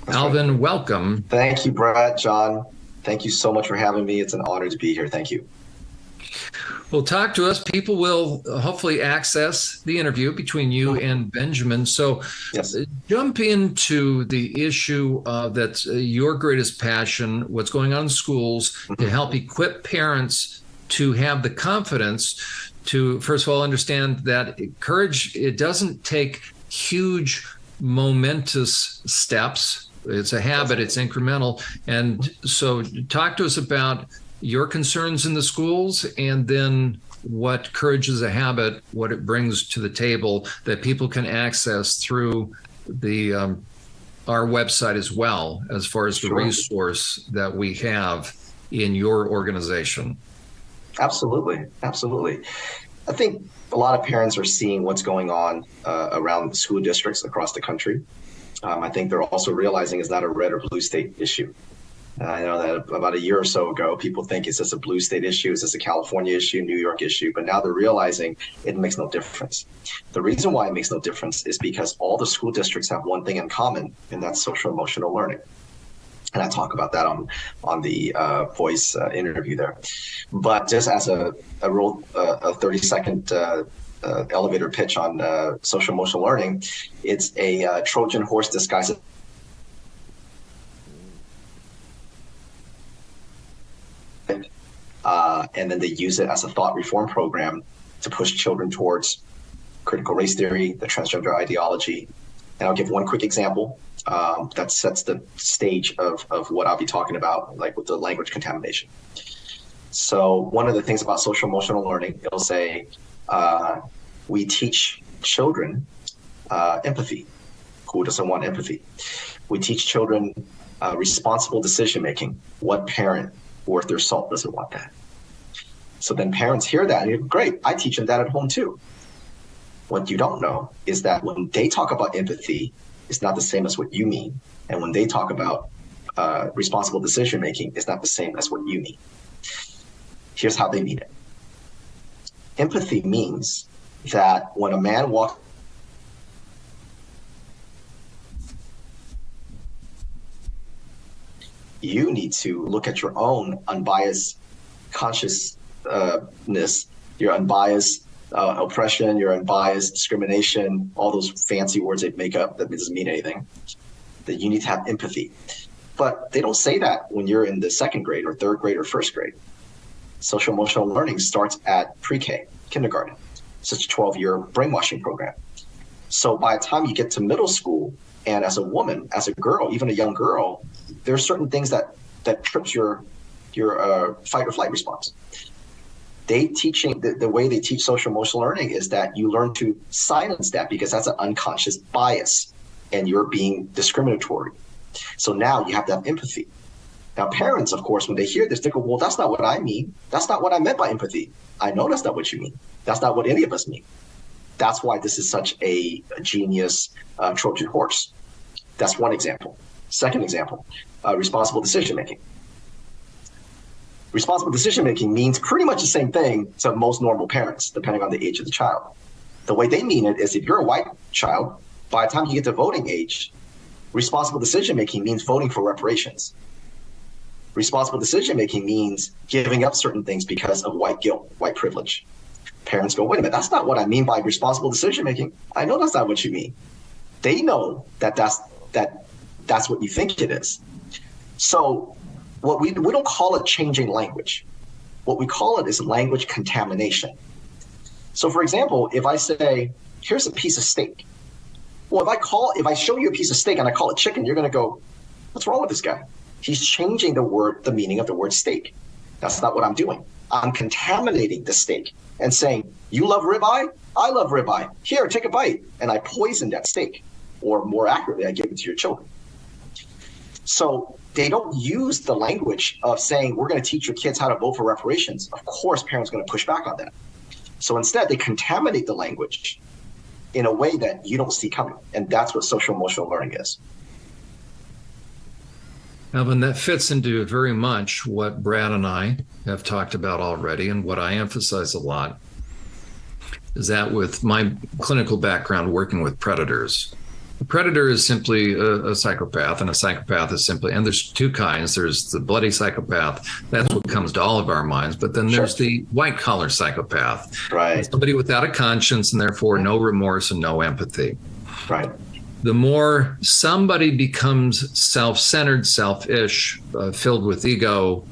That's right. Alvin, welcome. Thank you, Brett, John. Thank you so much for having me. It's an honor to be here. Thank you. Well, talk to us. People will hopefully access the interview between you Mhm. and Benjamin. So, Yes. jump into the issue that's your greatest passion, what's going on in schools to Mhm. help equip parents to have the confidence to, first of all, understand that courage, it doesn't take huge, momentous steps. It's a habit, it's incremental. And so, talk to us about your concerns in the schools, and then what courage is a habit, what it brings to the table that people can access through the our website as well, as far as the Sure. resource that we have in your organization. Absolutely. Absolutely. I think a lot of parents are seeing what's going on around school districts across the country. I think they're also realizing it's not a red or blue state issue. I know that about a year or so ago, people think it's just a blue state issue, it's just a California issue, New York issue, but now they're realizing it makes no difference. The reason why it makes no difference is because all the school districts have one thing in common, and that's social emotional learning. And I talk about that on the voice interview there. But just as a 30-second elevator pitch on social emotional learning, it's a Trojan horse disguised and then they use it as a thought reform program to push children towards critical race theory, the transgender ideology. And I'll give one quick example that sets the stage of what I'll be talking about, like with the language contamination. So one of the things about social emotional learning, it'll say we teach children empathy. Who doesn't want empathy? We teach children responsible decision making. What parent worth their salt doesn't want that? So then parents hear that and you're great. I teach them that at home too. What you don't know is that when they talk about empathy, it's not the same as what you mean. And when they talk about responsible decision making, it's not the same as what you mean. Here's how they mean it. Empathy means that when a man walks, you need to look at your own unbiased consciousness, your unbiased oppression, your unbiased discrimination, all those fancy words they make up that doesn't mean anything, that you need to have empathy. But they don't say that when you're in the second grade or third grade or first grade. Social emotional learning starts at pre-K, kindergarten. It's just a 12-year brainwashing program. So by the time you get to middle school, and as a woman, as a girl, even a young girl, there are certain things that trips your fight or flight response. The way they teach social emotional learning is that you learn to silence that because that's an unconscious bias and you're being discriminatory. So now you have to have empathy. Now, parents, of course, when they hear this, they go, well, that's not what I mean. That's not what I meant by empathy. I know that's not what you mean. That's not what any of us mean. That's why this is such a genius Trojan horse. That's one example. Second example, responsible decision making. Responsible decision making means pretty much the same thing to most normal parents, depending on the age of the child. The way they mean it is if you're a white child, by the time you get to voting age, responsible decision making means voting for reparations. Responsible decision making means giving up certain things because of white guilt, white privilege. Parents go, wait a minute, that's not what I mean by responsible decision making. I know that's not what you mean. They know that that's what you think it is. So what we don't call it changing language. What we call it is language contamination. So for example, if I say, here's a piece of steak. Well, if I show you a piece of steak and I call it chicken, you're going to go, what's wrong with this guy? He's changing the meaning of the word steak. That's not what I'm doing. I'm contaminating the steak and saying, you love ribeye? I love ribeye. Here, take a bite. And I poison that steak. Or more accurately, I give it to your children. So they don't use the language of saying, we're going to teach your kids how to vote for reparations. Of course, parents are going to push back on that. So instead, they contaminate the language in a way that you don't see coming. And that's what social emotional learning is. Alvin, that fits into very much what Brad and I have talked about already, and what I emphasize a lot is that with my clinical background working with predators, A predator is simply a psychopath, and a psychopath is simply, and there's two kinds. There's the bloody psychopath. That's what comes to all of our minds. But then there's the white collar psychopath. Right. Somebody without a conscience and therefore no remorse and no empathy. Right. The more somebody becomes self-centered, selfish, filled with ego,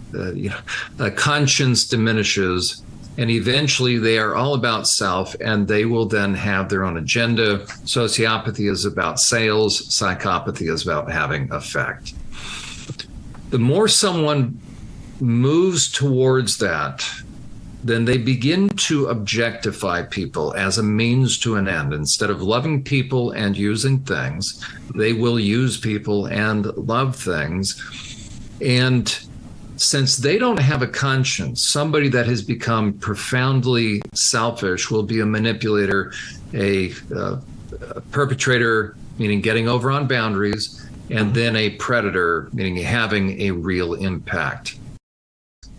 conscience diminishes, and eventually they are all about self, and they will then have their own agenda. Sociopathy is about sales. Psychopathy is about having effect. The more someone moves towards that, then they begin to objectify people as a means to an end. Instead of loving people and using things, they will use people and love things. And since they don't have a conscience, somebody that has become profoundly selfish will be a manipulator, a perpetrator, meaning getting over on boundaries, and then a predator, meaning having a real impact.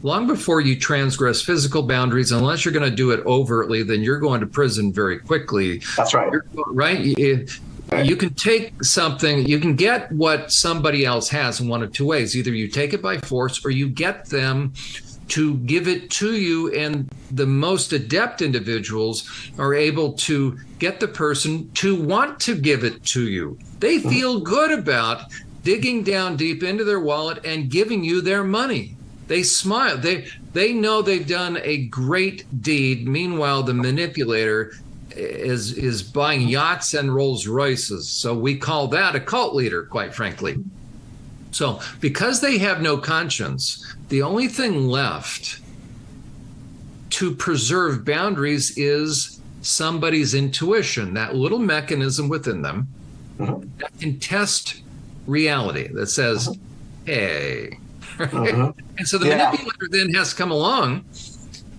Long before you transgress physical boundaries, unless you're going to do it overtly, then you're going to prison very quickly. That's right. Right? You can take something, you can get what somebody else has in one of two ways. Either you take it by force or you get them to give it to you, and the most adept individuals are able to get the person to want to give it to you. They feel good about digging down deep into their wallet and giving you their money. They smile. They know they've done a great deed. Meanwhile, the manipulator is buying yachts and Rolls Royces. So we call that a cult leader, quite frankly. So because they have no conscience, the only thing left to preserve boundaries is somebody's intuition, that little mechanism within them that can test reality, that says, hey. Right? And so the manipulator then has to come along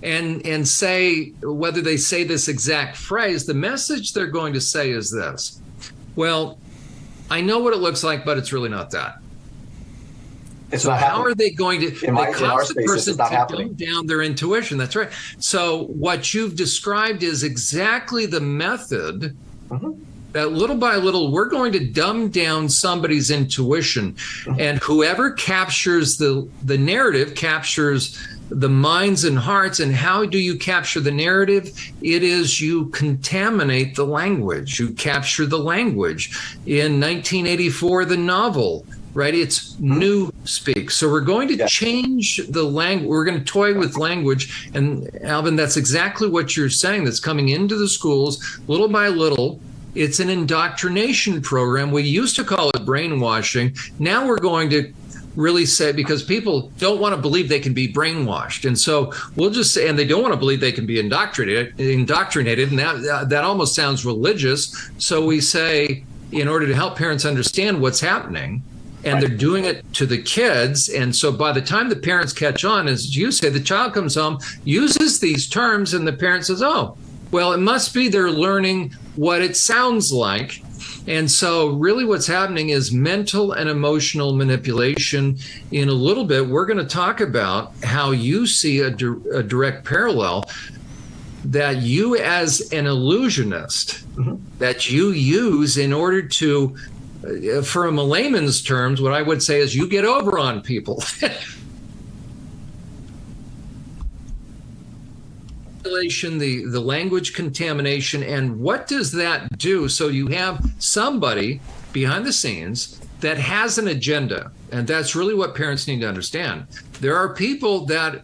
and say, whether they say this exact phrase, the message they're going to say is this: well, I know what it looks like, but it's really not that. So how are they going to cause the person to dumb down their intuition? That's right. So what you've described is exactly the method that little by little, we're going to dumb down somebody's intuition. And whoever captures the narrative captures the minds and hearts. And how do you capture the narrative? It is you contaminate the language. You capture the language. In 1984, the novel, right? It's new speak. So we're going to change the language. We're going to toy with language. And Alvin, that's exactly what you're saying. That's coming into the schools little by little. It's an indoctrination program. We used to call it brainwashing. Now we're going to really say, because people don't want to believe they can be brainwashed. And so we'll just say, and they don't want to believe they can be indoctrinated. And that almost sounds religious. So we say, in order to help parents understand what's happening, and they're doing it to the kids. And so by the time the parents catch on, as you say, the child comes home, uses these terms, and the parent says, oh, well, it must be they're learning what it sounds like. And so really what's happening is mental and emotional manipulation. In a little bit, we're going to talk about how you see a direct parallel that you as an illusionist, that you use in order to, for a layman's terms, what I would say is you get over on people. The language contamination, and what does that do? So you have somebody behind the scenes that has an agenda, and that's really what parents need to understand. There are people that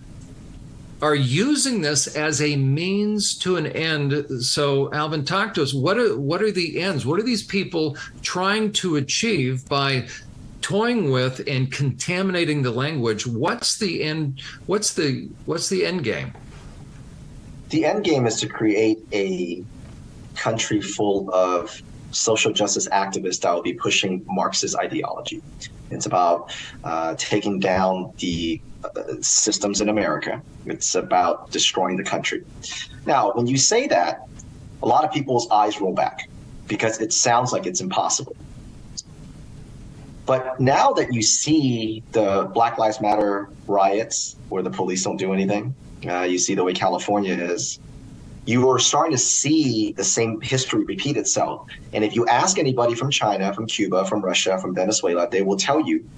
are using this as a means to an end. So Alvin, talk to us. What are the ends? What are these people trying to achieve by toying with and contaminating the language? What's the end? What's the end game? The end game is to create a country full of social justice activists that will be pushing Marxist ideology. It's about taking down the systems in America. It's about destroying the country. Now, when you say that, a lot of people's eyes roll back because it sounds like it's impossible. But now that you see the Black Lives Matter riots where the police don't do anything, you see the way California is, you are starting to see the same history repeat itself. And if you ask anybody from China, from Cuba, from Russia, from Venezuela, they will tell you,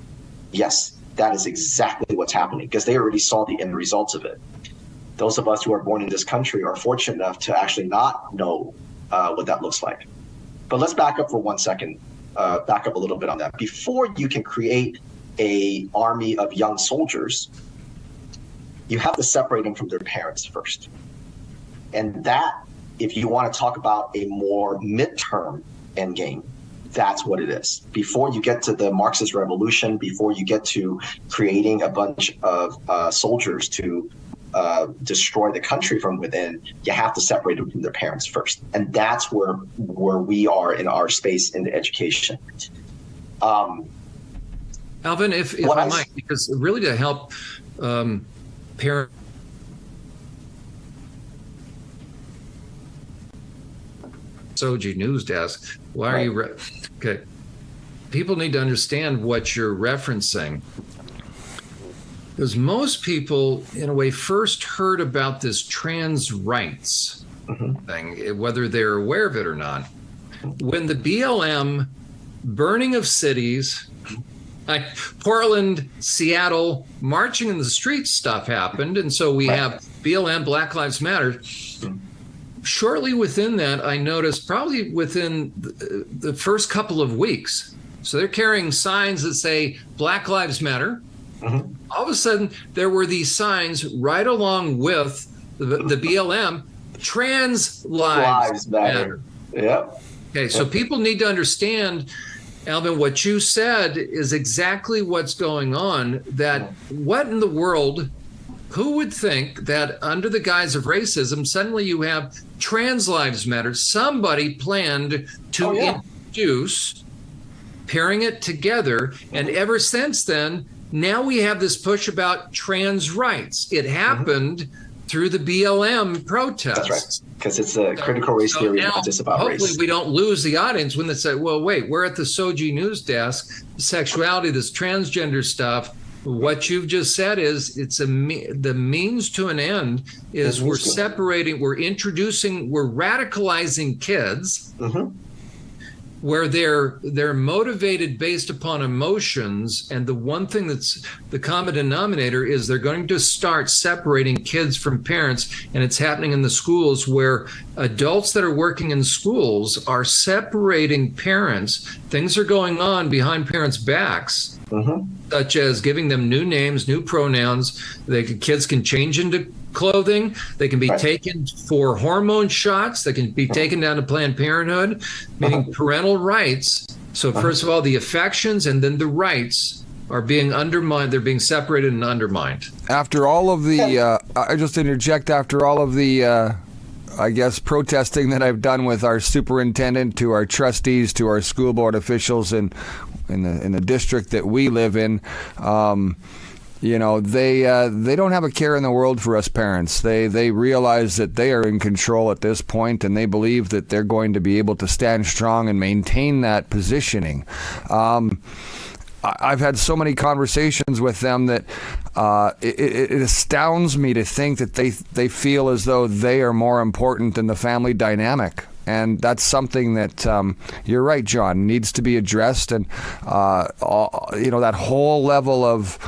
yes, that is exactly what's happening, because they already saw the end results of it. Those of us who are born in this country are fortunate enough to actually not know what that looks like. But let's back up for 1 second, back up a little bit on that. Before you can create an army of young soldiers, you have to separate them from their parents first. And that, if you want to talk about a more midterm end game, that's what it is. Before you get to the Marxist revolution, before you get to creating a bunch of soldiers to destroy the country from within, you have to separate them from their parents first. And that's where we are in our space in the education. Alvin, if I might, because really to help parents. SOGI news desk. Why are you? Okay. People need to understand what you're referencing. Because most people, in a way, first heard about this trans rights thing, whether they're aware of it or not, when the BLM burning of cities, like Portland, Seattle, marching in the streets stuff happened. And so we have BLM, Black Lives Matter. Shortly within that, I noticed probably within the first couple of weeks. So they're carrying signs that say Black Lives Matter. All of a sudden, there were these signs right along with the BLM, Trans Lives Matter. Yep. Okay, so people need to understand, Alvin, what you said is exactly what's going on. That what in the world, who would think that under the guise of racism, suddenly you have Trans Lives Matter? Somebody planned to introduce pairing it together. And ever since then, now we have this push about trans rights. It happened through the BLM protests. That's right, because it's a critical race theory, not just about race. Hopefully we don't lose the audience when they say, well, wait, we're at the SOGI news desk, sexuality, this transgender stuff. What you've just said is the means to an end is we're separating, we're radicalizing kids where they're motivated based upon emotions. And the one thing that's the common denominator is they're going to start separating kids from parents. And it's happening in the schools where adults that are working in schools are separating parents. Things are going on behind parents' backs. Such as giving them new names, new pronouns. Kids can change into clothing. They can be taken for hormone shots. They can be taken down to Planned Parenthood, meaning parental rights. So first of all, the affections and then the rights are being undermined. They're being separated and undermined. After all of the, I just interject, after all of the, I guess, protesting that I've done with our superintendent, to our trustees, to our school board officials, and in the district that we live in, you know, they don't have a care in the world for us parents. They realize that they are in control at this point, and they believe that they're going to be able to stand strong and maintain that positioning. I've had so many conversations with them that it astounds me to think that they feel as though they are more important than the family dynamic. And that's something that, you're right, Jon, needs to be addressed. And, you know, that whole level of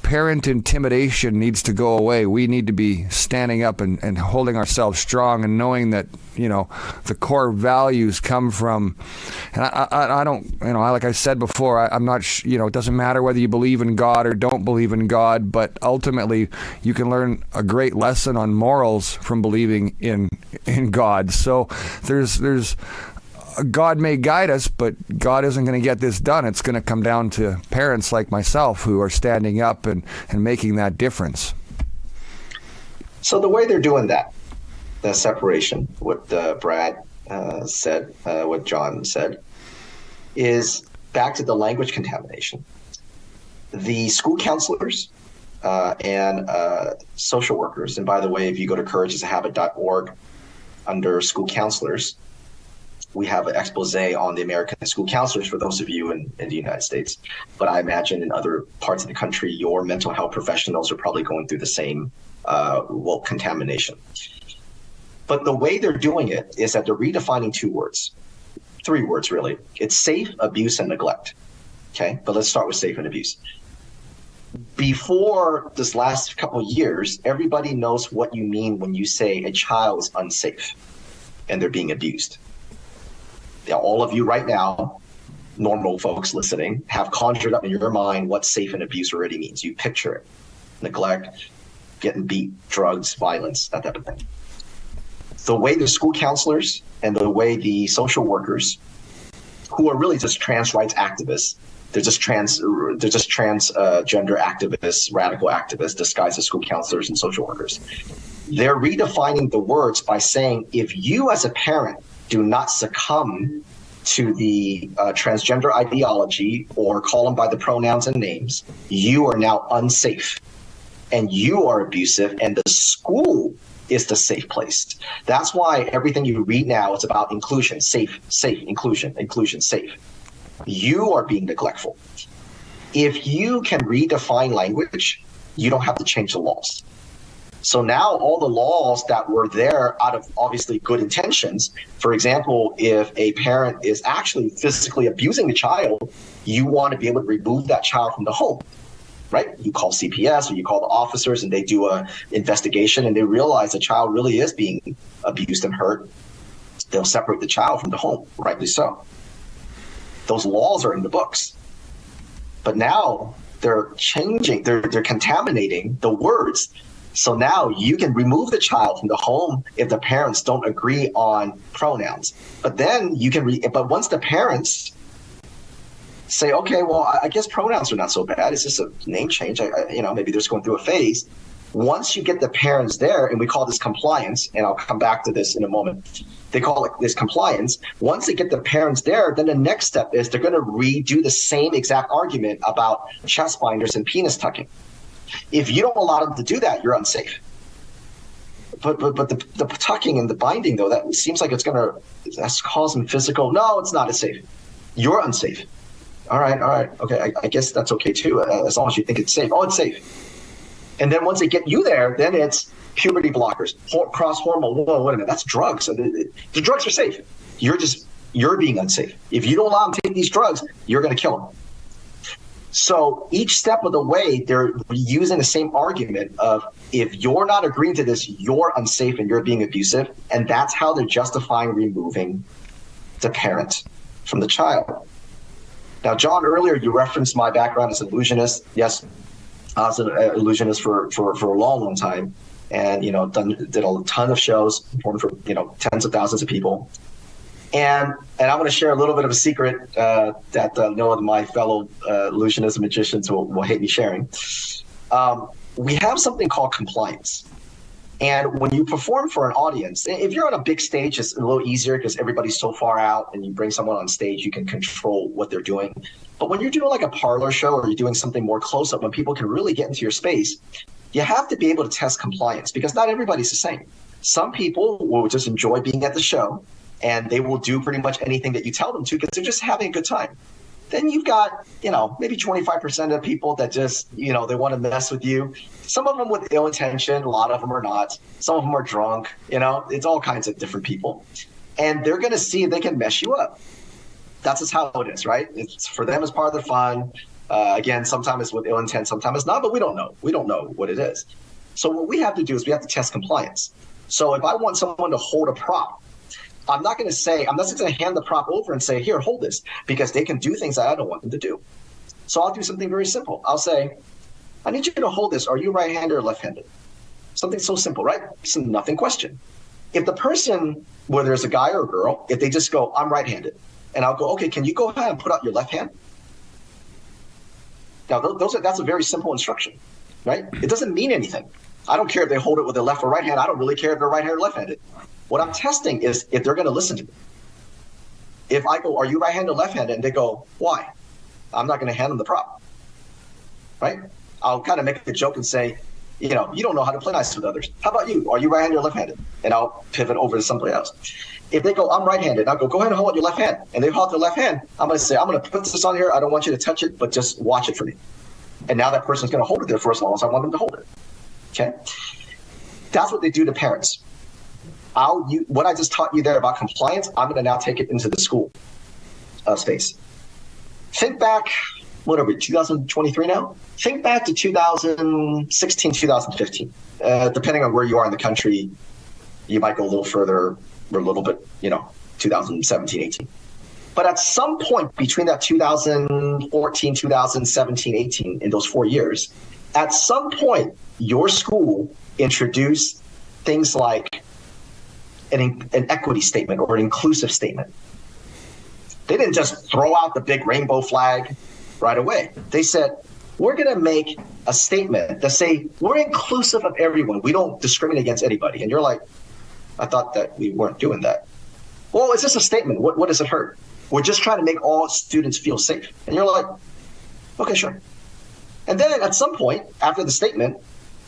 parent intimidation needs to go away. We need to be standing up and holding ourselves strong and knowing that, you know, the core values come from, and I don't, you know, like I said before, I'm not, you know, it doesn't matter whether you believe in God or don't believe in God, but ultimately you can learn a great lesson on morals from believing in God. So there's God may guide us, but God isn't going to get this done. It's going to come down to parents like myself who are standing up and making that difference. So the way they're doing that, the separation, what Brad said, what Jon said, is back to the language contamination. The school counselors and social workers, and by the way, if you go to courageisahabit.org under school counselors, we have an expose on the American school counselors for those of you in the United States. But I imagine in other parts of the country, your mental health professionals are probably going through the same contamination. But the way they're doing it is that they're redefining 3 words really. It's safe, abuse, and neglect. Okay, but let's start with safe and abuse. Before this last couple of years, everybody knows what you mean when you say a child is unsafe and they're being abused. Now, all of you right now, normal folks listening, have conjured up in your mind what safe and abuse already means. You picture it: neglect, getting beat, drugs, violence, that type of thing. The way the school counselors and the way the social workers, who are really just trans rights activists, they're just transgender activists, radical activists disguised as school counselors and social workers. They're redefining the words by saying, if you as a parent do not succumb to the transgender ideology or call them by the pronouns and names, you are now unsafe and you are abusive, and the school is the safe place. That's why everything you read now is about inclusion, safe, inclusion, safe. You are being neglectful. If you can redefine language, you don't have to change the laws. So now all the laws that were there out of obviously good intentions, for example, if a parent is actually physically abusing the child, you want to be able to remove that child from the home, right? You call CPS or you call the officers and they do an investigation and they realize the child really is being abused and hurt. They'll separate the child from the home, rightly so. Those laws are in the books. But now they're changing, they're contaminating the words. So now you can remove the child from the home if the parents don't agree on pronouns. But then you can, but once the parents say, okay, well, I guess pronouns are not so bad. It's just a name change. Maybe they're just going through a phase. Once you get the parents there, and we call this compliance, and I'll come back to this in a moment. They call it this compliance. Once they get the parents there, then the next step is they're going to redo the same exact argument about chest binders and penis tucking. If you don't allow them to do that, you're unsafe. But the tucking and the binding, though, that seems like it's going to cause them physical. No, it's not as safe. You're unsafe. All right. Okay, I guess that's okay too, as long as you think it's safe. Oh, it's safe. And then once they get you there, then it's puberty blockers, cross-hormonal. Whoa, wait a minute, that's drugs. So the drugs are safe. You're being unsafe. If you don't allow them to take these drugs, you're going to kill them. So each step of the way, they're using the same argument of, if you're not agreeing to this, you're unsafe and you're being abusive. And that's how they're justifying removing the parent from the child. Now, John, earlier you referenced my background as an illusionist. Yes, I was an illusionist for a long time, and did a ton of shows, performed for tens of thousands of people. And I'm going to share a little bit of a secret that no of my fellow illusionists and magicians will hate me sharing. We have something called compliance. And when you perform for an audience, if you're on a big stage, it's a little easier because everybody's so far out and you bring someone on stage, you can control what they're doing. But when you're doing like a parlor show or you're doing something more close up, when people can really get into your space, you have to be able to test compliance because not everybody's the same. Some people will just enjoy being at the show and they will do pretty much anything that you tell them to because they're just having a good time. Then you've got, maybe 25% of people that just, they want to mess with you. Some of them with ill intention, a lot of them are not. Some of them are drunk, it's all kinds of different people. And they're going to see if they can mess you up. That's just how it is, right? It's for them as part of the fun. Again, sometimes it's with ill intent, sometimes it's not, but we don't know. We don't know what it is. So what we have to do is we have to test compliance. So if I want someone to hold a prop, I'm not just going to hand the prop over and say, here, hold this, because they can do things that I don't want them to do. So I'll do something very simple. I'll say, I need you to hold this. Are you right-handed or left-handed? Something so simple, right? It's a nothing question. If the person, whether it's a guy or a girl, if they just go, I'm right-handed, and I'll go, okay, can you go ahead and put out your left hand? Now, that's a very simple instruction, right? It doesn't mean anything. I don't care if they hold it with their left or right hand. I don't really care if they're right-handed or left-handed. What I'm testing is if they're going to listen to me. If I go, are you right-handed or left-handed? And they go, why? I'm not going to hand them the prop, right? I'll kind of make a joke and say, you don't know how to play nice with others. How about you? Are you right-handed or left-handed? And I'll pivot over to somebody else. If they go, I'm right-handed, I'll go ahead and hold your left hand. And they hold their left hand. I'm going to say, I'm going to put this on here. I don't want you to touch it, but just watch it for me. And now that person's going to hold it there for as long as I want them to hold it. Okay? That's what they do to parents. what I just taught you there about compliance, I'm going to now take it into the school space. Think back, what are we, 2023 now? Think back to 2016, 2015. Depending on where you are in the country, you might go a little further or a little bit, 2017, 18. But at some point between that 2014, 2017, 18, in those 4 years, at some point, your school introduced things like an equity statement or an inclusive statement. They didn't just throw out the big rainbow flag right away. They said, we're going to make a statement that say, we're inclusive of everyone. We don't discriminate against anybody. And you're like, I thought that we weren't doing that. Well, it's just a statement. What does it hurt? We're just trying to make all students feel safe. And you're like, okay, sure. And then at some point after the statement,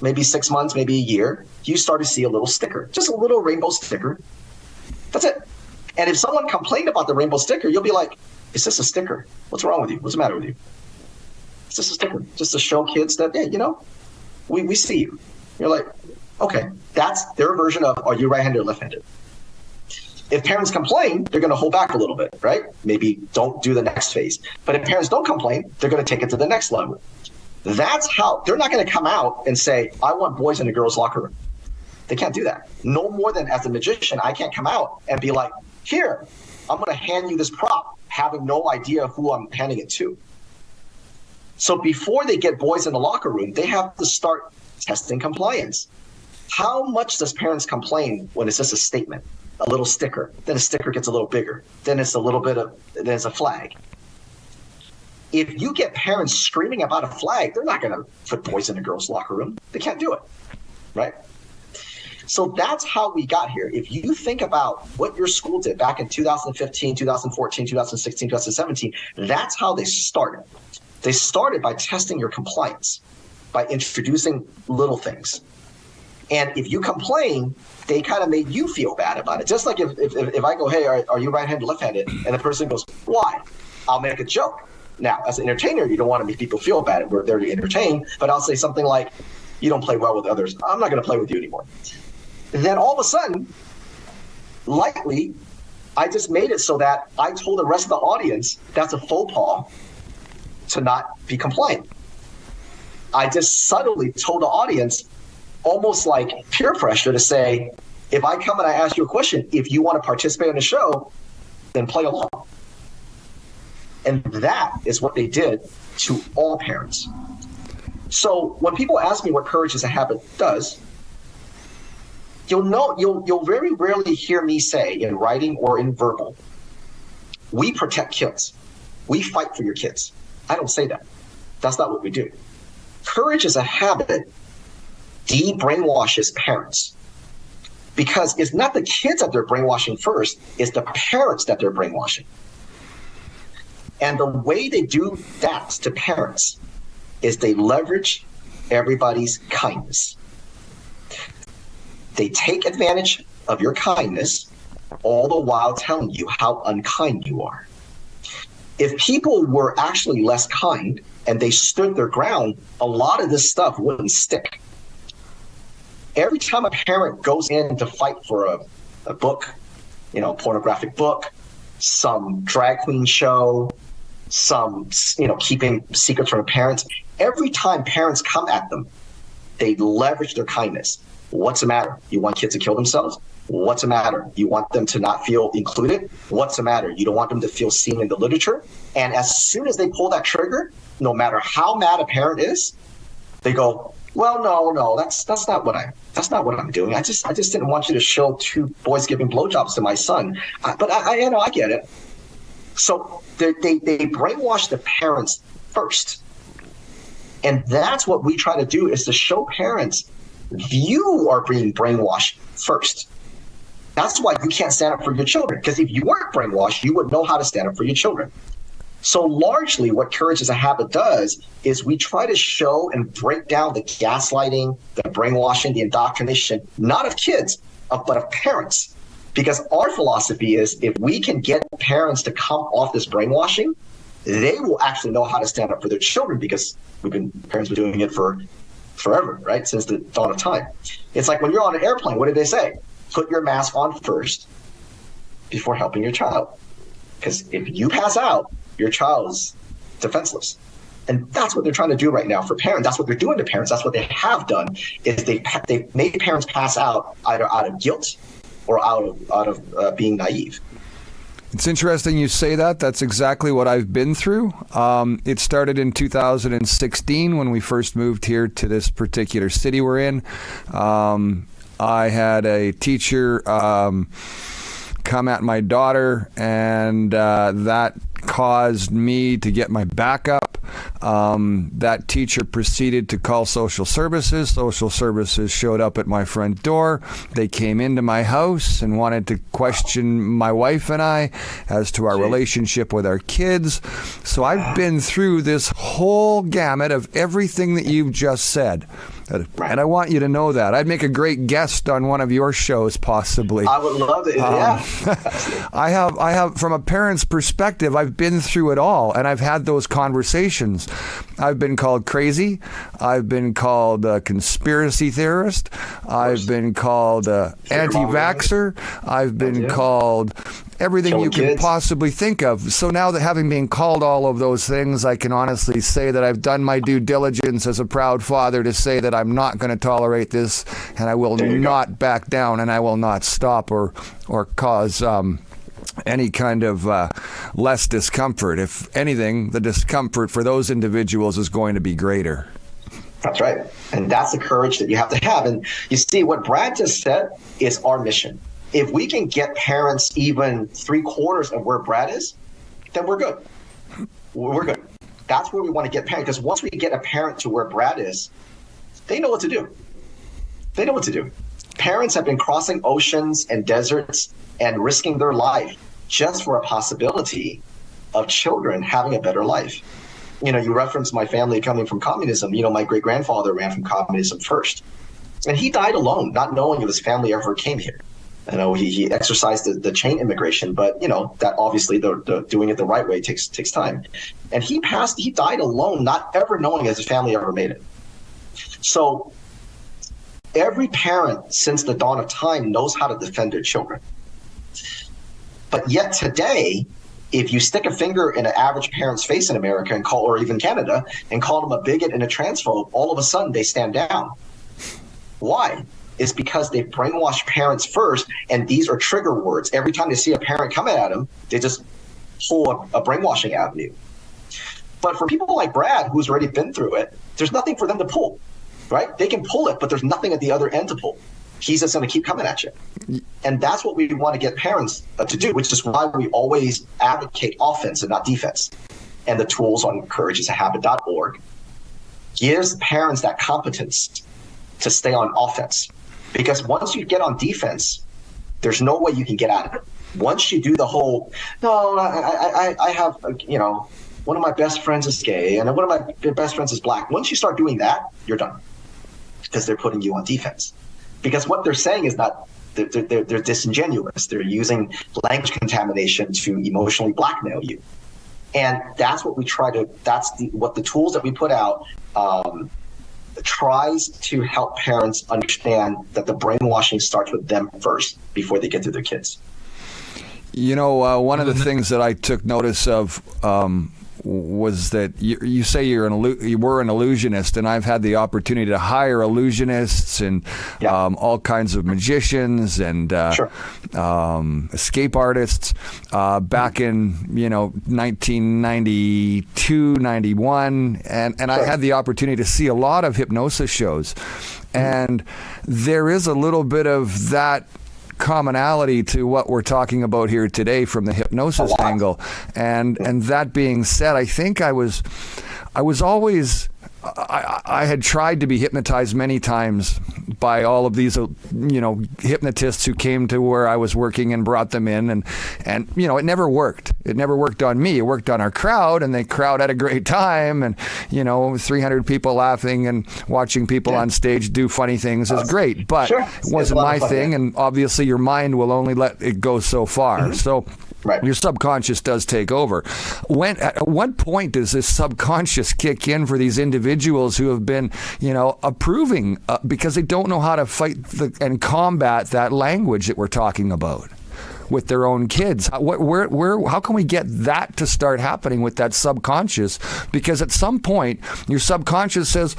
maybe 6 months, maybe a year, you start to see a little sticker, just a little rainbow sticker. That's it. And if someone complained about the rainbow sticker, you'll be like, it's just a sticker. What's wrong with you? What's the matter with you? It's just a sticker, just to show kids that, hey, we see you. You're like, okay, that's their version of, are you right-handed or left-handed? If parents complain, they're going to hold back a little bit, right? Maybe don't do the next phase. But if parents don't complain, they're going to take it to the next level. That's how, they're not going to come out and say, I want boys in a girls' locker room. They can't do that. No more than as a magician, I can't come out and be like, here, I'm going to hand you this prop, having no idea who I'm handing it to. So before they get boys in the locker room, they have to start testing compliance. How much does parents complain when it's just a statement, a little sticker? Then a sticker gets a little bigger. Then it's then it's a flag. If you get parents screaming about a flag, they're not going to put boys in a girls' locker room. They can't do it, right? So that's how we got here. If you think about what your school did back in 2015, 2014, 2016, 2017, that's how they started. They started by testing your compliance, by introducing little things. And if you complain, they kind of made you feel bad about it. Just like if I go, hey, are you right-handed, left-handed? And the person goes, why? I'll make a joke. Now, as an entertainer, you don't want to make people feel bad. We're there to entertain. But I'll say something like, you don't play well with others. I'm not going to play with you anymore. And then all of a sudden, lightly, I just made it so that I told the rest of the audience that's a faux pas to not be compliant. I just subtly told the audience, almost like peer pressure, to say, if I come and I ask you a question, if you want to participate in the show, then play along. And that is what they did to all parents. So when people ask me what Courage is a Habit does, you'll very rarely hear me say in writing or in verbal, we protect kids. We fight for your kids. I don't say that. That's not what we do. Courage is a Habit de-brainwashes parents, because it's not the kids that they're brainwashing first, it's the parents that they're brainwashing. And the way they do that to parents is they leverage everybody's kindness. They take advantage of your kindness, all the while telling you how unkind you are. If people were actually less kind and they stood their ground, a lot of this stuff wouldn't stick. Every time a parent goes in to fight for a book, pornographic book, some drag queen show, some, keeping secrets from parents, every time parents come at them, they leverage their kindness. What's the matter? You want kids to kill themselves? What's the matter? You want them to not feel included? What's the matter? You don't want them to feel seen in the literature? And as soon as they pull that trigger, no matter how mad a parent is, they go, well, no, that's not what I'm doing. I just didn't want you to show two boys giving blowjobs to my son. But I get it. So they brainwash the parents first. And that's what we try to do, is to show parents you are being brainwashed first. That's why you can't stand up for your children, because if you weren't brainwashed, you would know how to stand up for your children. So largely what Courage is a Habit does is we try to show and break down the gaslighting, the brainwashing, the indoctrination, not of kids, but of parents. Because our philosophy is, if we can get parents to come off this brainwashing, they will actually know how to stand up for their children, because parents been doing it for forever, right? Since the dawn of time. It's like when you're on an airplane, what did they say? put your mask on first before helping your child. Because if you pass out, your child's defenseless. And that's what they're trying to do right now for parents. That's what they're doing to parents. That's what they have done, is they've made parents pass out either out of guilt or out of being naive. It's interesting you say that. That's exactly what I've been through. It started in 2016 when we first moved here to this particular city we're in. I had a teacher come at my daughter, and that caused me to get my back up. That teacher proceeded to call social services. Social services showed up at my front door. They came into my house and wanted to question my wife and I as to our relationship with our kids. So I've been through this whole gamut of everything that you've just said. And I want you to know that. I'd make a great guest on one of your shows, possibly. I would love it. Yeah. I have, from a parent's perspective, I've been through it all, and I've had those conversations. I've been called crazy. I've been called a conspiracy theorist. I've been called anti-vaxxer. I've been called everything you can possibly think of. So now that having been called all of those things, I can honestly say that I've done my due diligence as a proud father to say that I'm not going to tolerate this, and I will not back down, and I will not stop or cause any kind of less discomfort. If anything, the discomfort for those individuals is going to be greater. That's right. And that's the courage that you have to have. And you see, what Brad just said is our mission. If we can get parents even 3/4 of where Brad is, then we're good. We're good. That's where we want to get parents, because once we get a parent to where Brad is, they know what to do. They know what to do. Parents have been crossing oceans and deserts and risking their life just for a possibility of children having a better life. You know, you referenced my family coming from communism. You know, my great-grandfather ran from communism first. And he died alone, not knowing if his family ever came here. You know, he exercised the chain immigration, but you know that obviously the doing it the right way takes time. And he died alone, not ever knowing if his family ever made it. So every parent since the dawn of time knows how to defend their children. But yet today, if you stick a finger in an average parent's face in America or even Canada, and call them a bigot and a transphobe, all of a sudden they stand down. Why? It's because they brainwashed parents first, and these are trigger words. Every time they see a parent coming at them, they just pull a brainwashing avenue. But for people like Brad, who's already been through it, there's nothing for them to pull, right? They can pull it, but there's nothing at the other end to pull. He's just going to keep coming at you. And that's what we want to get parents to do, which is why we always advocate offense and not defense. And the tools on courageasahabit.org gives parents that competence to stay on offense. Because once you get on defense, there's no way you can get out of it. Once you do the whole, no, I have, you know, one of my best friends is gay and one of my best friends is black. Once you start doing that, you're done. Because they're putting you on defense. Because what they're saying is that they're disingenuous. They're using language contamination to emotionally blackmail you. And that's what we try to, what the tools that we put out tries to help parents understand that the brainwashing starts with them first before they get to their kids. You know, one of the things that I took notice of was that you say you were an illusionist, and I've had the opportunity to hire illusionists and all kinds of magicians and escape artists back in 1992, 91, and I had the opportunity to see a lot of hypnosis shows, and there is a little bit of that commonality to what we're talking about here today from the hypnosis angle. And that being said, I think I was always, I had tried to be hypnotized many times by all of these, hypnotists who came to where I was working and brought them in, and it never worked. It never worked on me. It worked on our crowd, and the crowd had a great time, and 300 people laughing and watching people on stage do funny things is great, but it wasn't my thing, and obviously your mind will only let it go so far. So Right. Your subconscious does take over. At what point does this subconscious kick in for these individuals who have been, approving because they don't know how to fight and combat that language that we're talking about with their own kids? How can we get that to start happening with that subconscious? Because at some point, your subconscious says,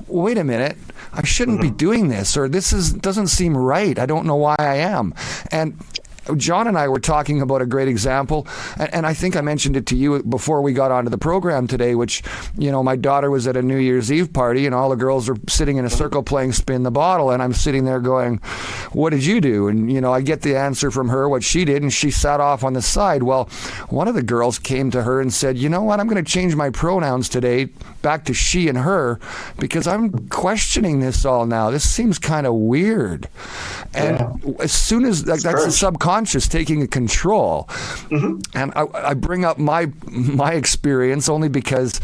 wait a minute, I shouldn't be doing this, or doesn't seem right. I don't know why I am. And Jon and I were talking about a great example, and I think I mentioned it to you before we got onto the program today, which, my daughter was at a New Year's Eve party, and all the girls are sitting in a circle playing spin the bottle, and I'm sitting there going, what did you do? And, I get the answer from her, what she did, and she sat off on the side. Well, one of the girls came to her and said, you know what, I'm going to change my pronouns today back to she and her, because I'm questioning this all now. This seems kind of weird. And as soon as that's the subconscious taking control, and I bring up my experience only because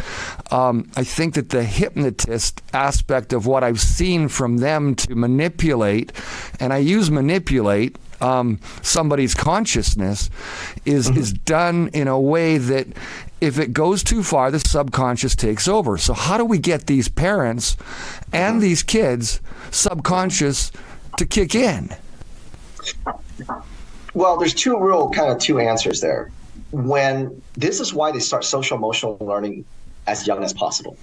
I think that the hypnotist aspect of what I've seen from them to manipulate, and I use manipulate somebody's consciousness, is done in a way that if it goes too far, the subconscious takes over. So how do we get these parents and these kids subconscious to kick in? Well, there's two answers there. This is why they start social emotional learning as young as possible.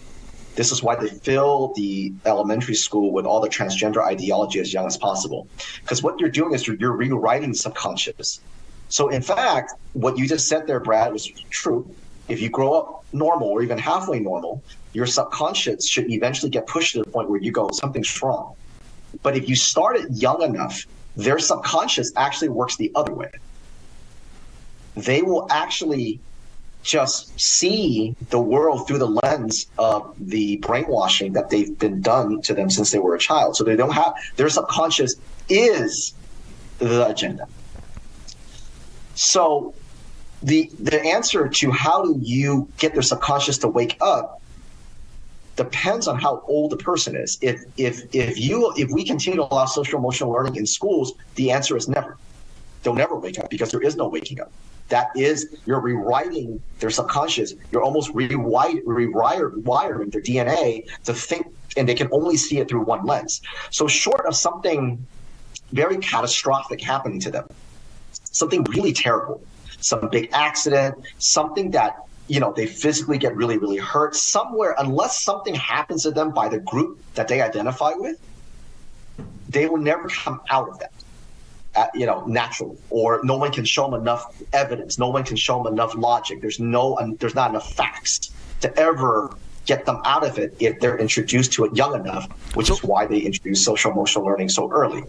This is why they fill the elementary school with all the transgender ideology as young as possible. Because what you're doing is you're rewriting subconscious. So in fact, what you just said there, Brad, was true. If you grow up normal or even halfway normal, your subconscious should eventually get pushed to the point where you go, something's wrong. But if you start it young enough, their subconscious actually works the other way. They will actually just see the world through the lens of the brainwashing that they've been done to them since they were a child. So they don't have, their subconscious is the agenda. So the answer to how do you get their subconscious to wake up depends on how old the person is. If we continue to allow social emotional learning in schools, the answer is never. They'll never wake up because there is no waking up. That is, you're rewriting their subconscious. You're almost rewiring their DNA to think, and they can only see it through one lens. So short of something very catastrophic happening to them, something really terrible, some big accident, something that they physically get really, really hurt somewhere, unless something happens to them by the group that they identify with, they will never come out of that, naturally, or no one can show them enough evidence. No one can show them enough logic. There's not enough facts to ever get them out of it if they're introduced to it young enough, which is why they introduce social emotional learning so early.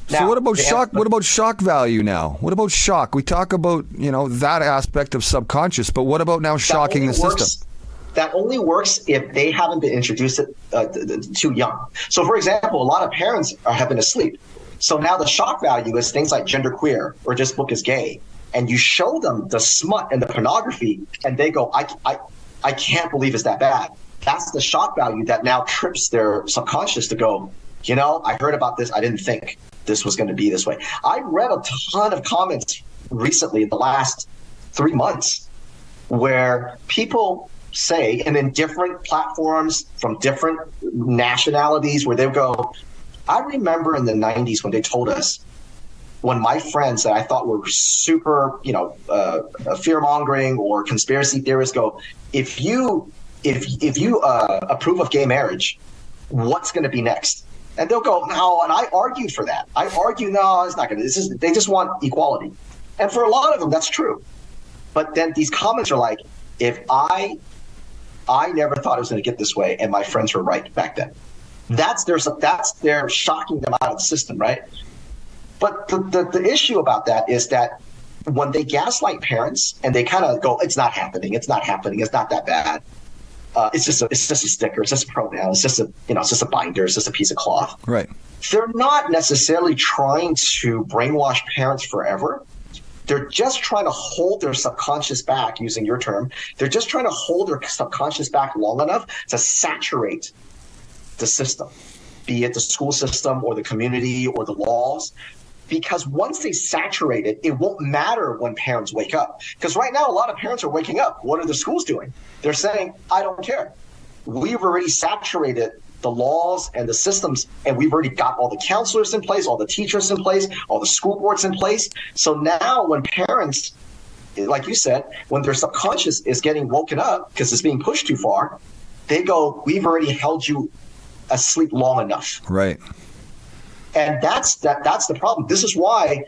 So what about shock? What about shock value now? What about shock? We talk about, that aspect of subconscious, but what about now shocking the system? That only works if they haven't been introduced too young. So, for example, a lot of parents have been asleep. So now the shock value is things like genderqueer or this book is gay. And you show them the smut and the pornography, and they go, I can't believe it's that bad. That's the shock value that now trips their subconscious to go, I heard about this. I didn't think this was going to be this way. I read a ton of comments recently in the last 3 months where people say, and in different platforms from different nationalities, where they go, I remember in the 90s when they told us, when my friends that I thought were super, fear-mongering or conspiracy theorists go, if you approve of gay marriage, what's going to be next? And they'll go, no, and I argued for that. I argue, no, it's not going to. They just want equality. And for a lot of them, that's true. But then these comments are like, if I never thought it was going to get this way, and my friends were right back then. That's their shocking them out of the system, right? But the issue about that is that when they gaslight parents and they kind of go, it's not happening, it's not that bad. It's just a sticker, it's just a pronoun, it's just a binder, it's just a piece of cloth. Right. They're not necessarily trying to brainwash parents forever. They're just trying to hold their subconscious back, using your term. They're just trying to hold their subconscious back long enough to saturate the system, be it the school system or the community or the laws. because once they saturate it, it won't matter when parents wake up. Because right now, a lot of parents are waking up. What are the schools doing? They're saying, I don't care. We've already saturated the laws and the systems, and we've already got all the counselors in place, all the teachers in place, all the school boards in place. So now when parents, like you said, when their subconscious is getting woken up because it's being pushed too far, they go, we've already held you asleep long enough. Right. And that's the problem. This is why,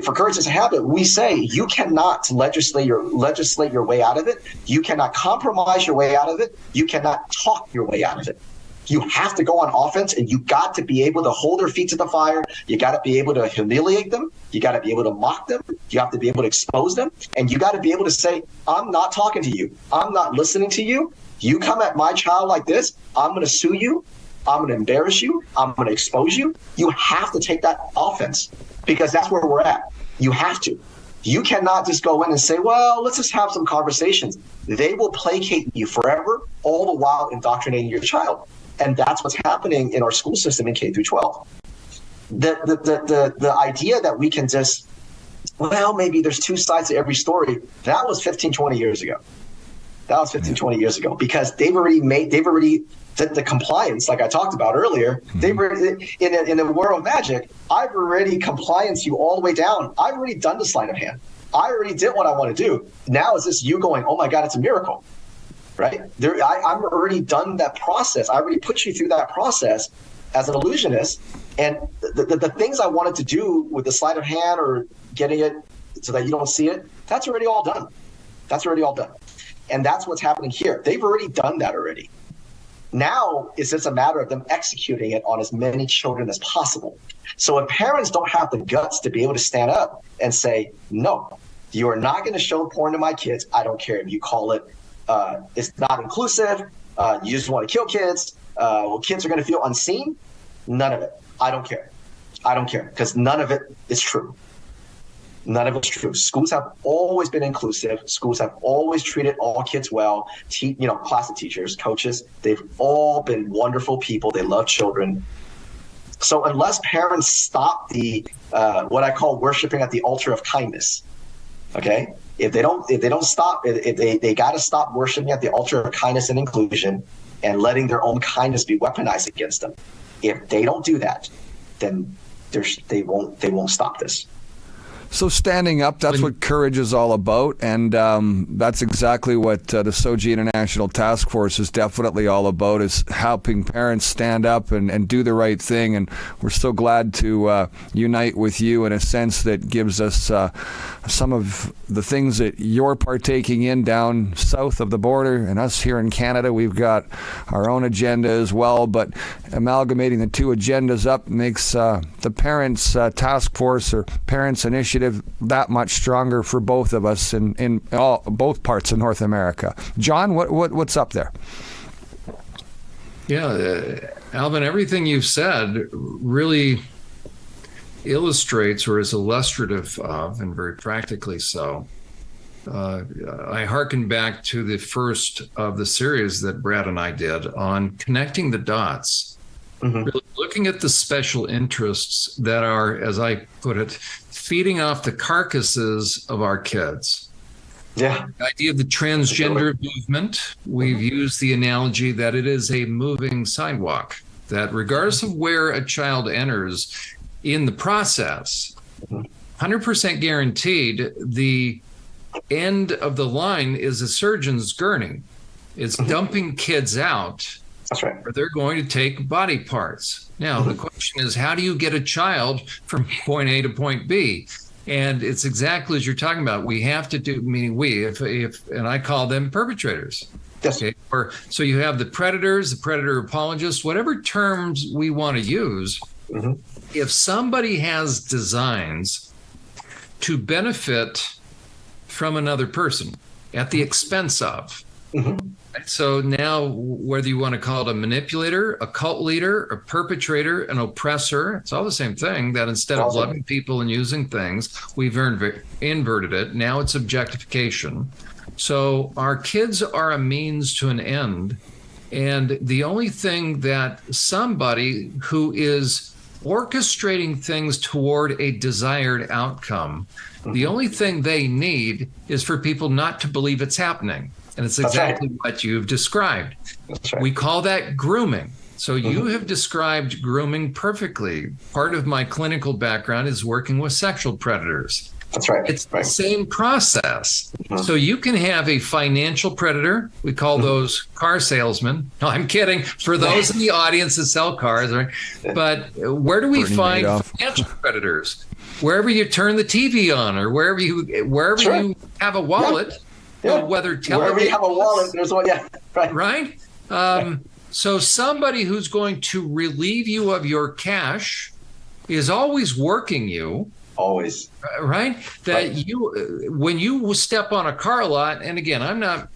for courage is a habit, we say you cannot legislate your way out of it. You cannot compromise your way out of it. You cannot talk your way out of it. You have to go on offense, and you got to be able to hold their feet to the fire. You got to be able to humiliate them. You got to be able to mock them. You have to be able to expose them. And you got to be able to say, I'm not talking to you. I'm not listening to you. You come at my child like this, I'm going to sue you. I'm going to embarrass you. I'm going to expose you. You have to take that offense, because that's where we're at. You have to. You cannot just go in and say, well, let's just have some conversations. They will placate you forever, all the while indoctrinating your child. And that's what's happening in our school system in K through 12. The idea that we can just, well, maybe there's two sides to every story, that was 15, 20 years ago. That was 15, 20 years ago, because they've already the compliance, like I talked about earlier, they've already, in the world of magic, I've already compliance you all the way down. I've already done the sleight of hand. I already did what I want to do. Now it's just you going, oh my God, it's a miracle. Right? I've already done that process. I already put you through that process as an illusionist. And the things I wanted to do with the sleight of hand or getting it so that you don't see it, that's already all done. That's already all done. And that's what's happening here. They've already done that already. Now it's just a matter of them executing it on as many children as possible. So if parents don't have the guts to be able to stand up and say, no, you are not going to show porn to my kids. I don't care if you call it it's not inclusive. You just want to kill kids. Kids are going to feel unseen. None of it. I don't care. I don't care, because none of it is true. None of it's true. Schools have always been inclusive. Schools have always treated all kids well. Class teachers, coaches, they've all been wonderful people. They love children. So unless parents stop the what I call worshiping at the altar of kindness, okay? If they don't stop, they got to stop worshiping at the altar of kindness and inclusion, and letting their own kindness be weaponized against them. If they don't do that, then they won't stop this. So standing up, that's what courage is all about, and that's exactly what the SOGI International Task Force is definitely all about, is helping parents stand up and do the right thing. And we're so glad to unite with you in a sense that gives us some of the things that you're partaking in down south of the border, and us here in Canada, we've got our own agenda as well, but amalgamating the two agendas up makes the Parents Task Force or Parents Initiative that much stronger for both of us in both parts of North America. Jon, what's up there? Yeah, Alvin, everything you've said really illustrates or is illustrative of, and very practically so. I hearken back to the first of the series that Brad and I did on connecting the dots. Mm-hmm. Really looking at the special interests that are, as I put it, feeding off the carcasses of our kids. Yeah. The idea of the transgender movement, we've used the analogy that it is a moving sidewalk, that regardless of where a child enters in the process, 100% guaranteed, the end of the line is a surgeon's gurney. It's dumping kids out. That's right. Or they're going to take body parts. Now, the question is, how do you get a child from point A to point B? And it's exactly as you're talking about. We have to do, meaning we, if and I call them perpetrators. Yes. Okay. Or so you have the predators, the predator apologists, whatever terms we want to use. Mm-hmm. If somebody has designs to benefit from another person at the expense of, so now, whether you want to call it a manipulator, a cult leader, a perpetrator, an oppressor, it's all the same thing, that instead of loving people and using things, we've inverted it. Now it's objectification. So our kids are a means to an end. And the only thing that somebody who is orchestrating things toward a desired outcome. The only thing they need is for people not to believe it's happening. And it's exactly what you've described. That's right. We call that grooming. So you have described grooming perfectly. Part of my clinical background is working with sexual predators. That's right. It's the same process. So you can have a financial predator. We call those car salesmen. No, I'm kidding. For those in the audience that sell cars, right? But where do we find financial predators? Wherever you turn the TV on, or wherever you have a wallet, whether television, wherever you have a wallet, there's one. Yeah, right. So somebody who's going to relieve you of your cash is always working you. Always. Right? That you, when you step on a car lot, and again, I'm not,